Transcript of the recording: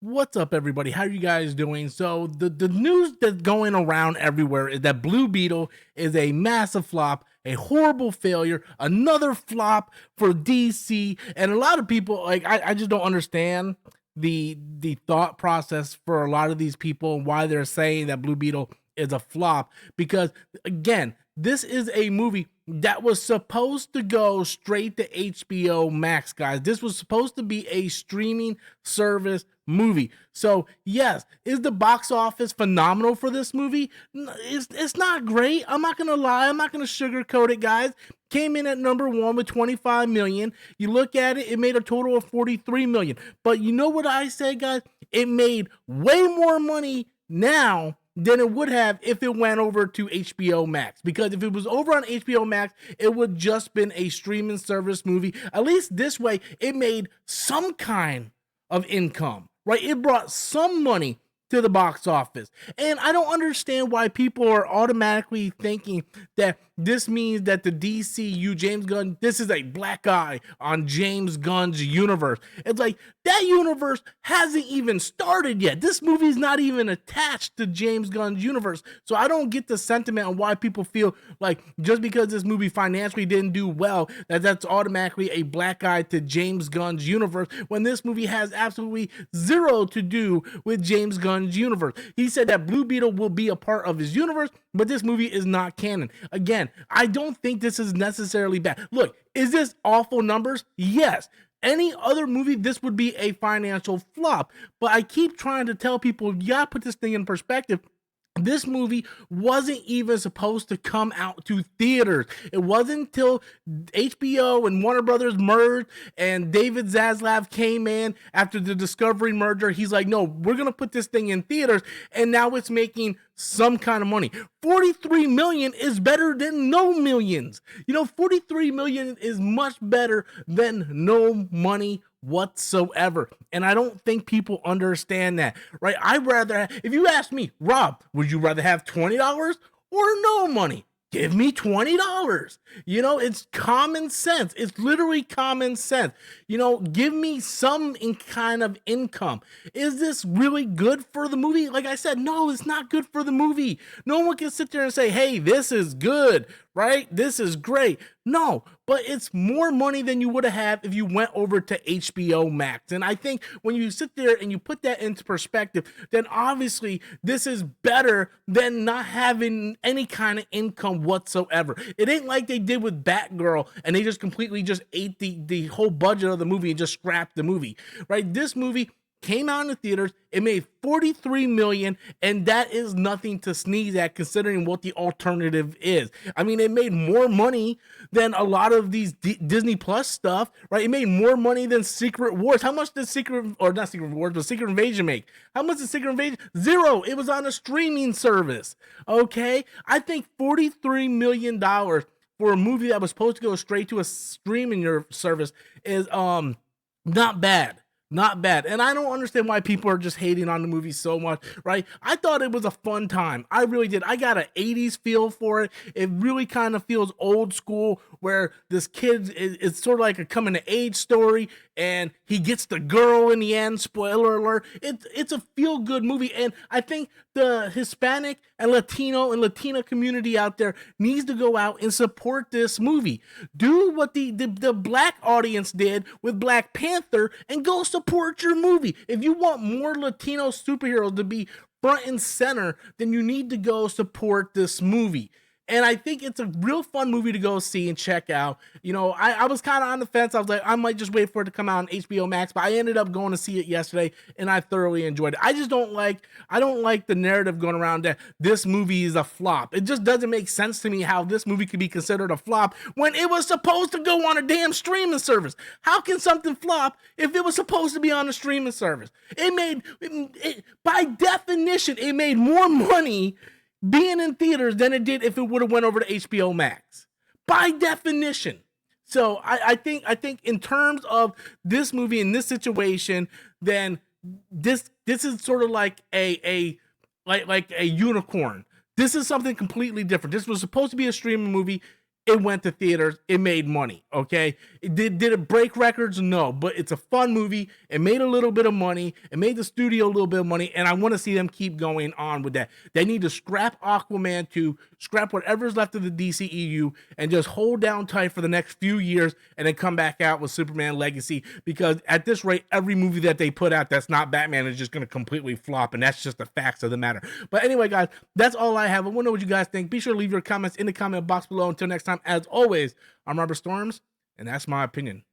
What's up, everybody? How are you guys doing? So the news that's going around everywhere is that Blue Beetle is a massive flop, a horrible failure, another flop for DC, and a lot of people I just don't understand the thought process for a lot of these people and why they're saying that Blue Beetle is a flop because again, this is a movie that was supposed to go straight to HBO Max, guys. This was supposed to be a streaming service movie. So, yes, is the box office phenomenal for this movie? It's not great. I'm not going to lie. I'm not going to sugarcoat it, guys. Came in at number one with 25 million. You look at it, it made a total of 43 million. But you know what I say, guys? It made way more money now than it would have if it went over to HBO Max. Because if it was over on HBO Max, it would just been a streaming service movie. At least this way, it made some kind of income, right? It brought some money to the box office. And I don't understand why people are automatically thinking that this means that the DCU James Gunn, this is a black eye on James Gunn's universe. It's like that universe hasn't even started yet. This movie is not even attached to James Gunn's universe. So I don't get the sentiment on why people feel like just because this movie financially didn't do well, that's automatically a black eye to James Gunn's universe when this movie has absolutely zero to do with James Gunn's universe. He said that Blue Beetle will be a part of his universe, but this movie is not canon. Again, I don't think this is necessarily bad. Look, is this awful numbers? Yes. Any other movie, this would be a financial flop. But I keep trying to tell people, you gotta put this thing in perspective. This movie wasn't even supposed to come out to theaters. It wasn't until HBO and Warner Brothers merged and David Zaslav came in after the Discovery merger. He's like, no, we're going to put this thing in theaters. And now it's making some kind of money. 43 million is better than no millions. 43 million is much better than no money whatsoever. And I don't think people understand that, right? If you ask me, Rob, would you rather have $20 or no money? Give me $20. It's common sense. It's literally common sense. Give me some kind of income. Is this really good for the movie? Like I said, no, it's not good for the movie. No one can sit there and say, hey, this is good, right? This is great. No, but it's more money than you would have had if you went over to HBO Max. And I think when you sit there and you put that into perspective, then obviously this is better than not having any kind of income whatsoever. It ain't like they did with Batgirl and they just completely just ate the whole budget of the movie and just scrapped the movie, right? This movie came out in the theaters, it made 43 million, and that is nothing to sneeze at considering what the alternative is. I mean, it made more money than a lot of these Disney Plus stuff, right? It made more money than Secret Wars. How much did Secret Invasion make? How much did Secret Invasion? Zero. It was on a streaming service. Okay? I think $43 million for a movie that was supposed to go straight to a streaming service is not bad. Not bad. And I don't understand why people are just hating on the movie so much, right? I thought it was a fun time. I really did. I got an 80s feel for it. It really kind of feels old school where this kid is sort of like a coming of age story and he gets the girl in the end. Spoiler alert. It's a feel good movie. And I think the Hispanic and Latino and Latina community out there needs to go out and support this movie. Do what the black audience did with Black Panther and go support your movie. If you want more Latino superheroes to be front and center, then you need to go support this movie. And I think it's a real fun movie to go see and check out. I was kind of on the fence. I was like, I might just wait for it to come out on HBO Max, but I ended up going to see it yesterday and I thoroughly enjoyed it. I don't like the narrative going around that this movie is a flop. It just doesn't make sense to me how this movie could be considered a flop when it was supposed to go on a damn streaming service. How can something flop if it was supposed to be on a streaming service? By definition, it made more money being in theaters than it did if it would have went over to HBO Max, by definition. So I think in terms of this movie in this situation, then this is sort of like a unicorn. This is something completely different. This was supposed to be a streaming movie. it went to theaters, it made money, okay? Did it break records? No, but it's a fun movie. It made a little bit of money. It made the studio a little bit of money, and I want to see them keep going on with that. They need to scrap Aquaman 2, scrap whatever's left of the DCEU, and just hold down tight for the next few years, and then come back out with Superman Legacy, because at this rate, every movie that they put out that's not Batman is just going to completely flop, and that's just the facts of the matter. But anyway, guys, that's all I have. I want to know what you guys think. Be sure to leave your comments in the comment box below. Until next time, as always, I'm Robert Storms, and that's my opinion.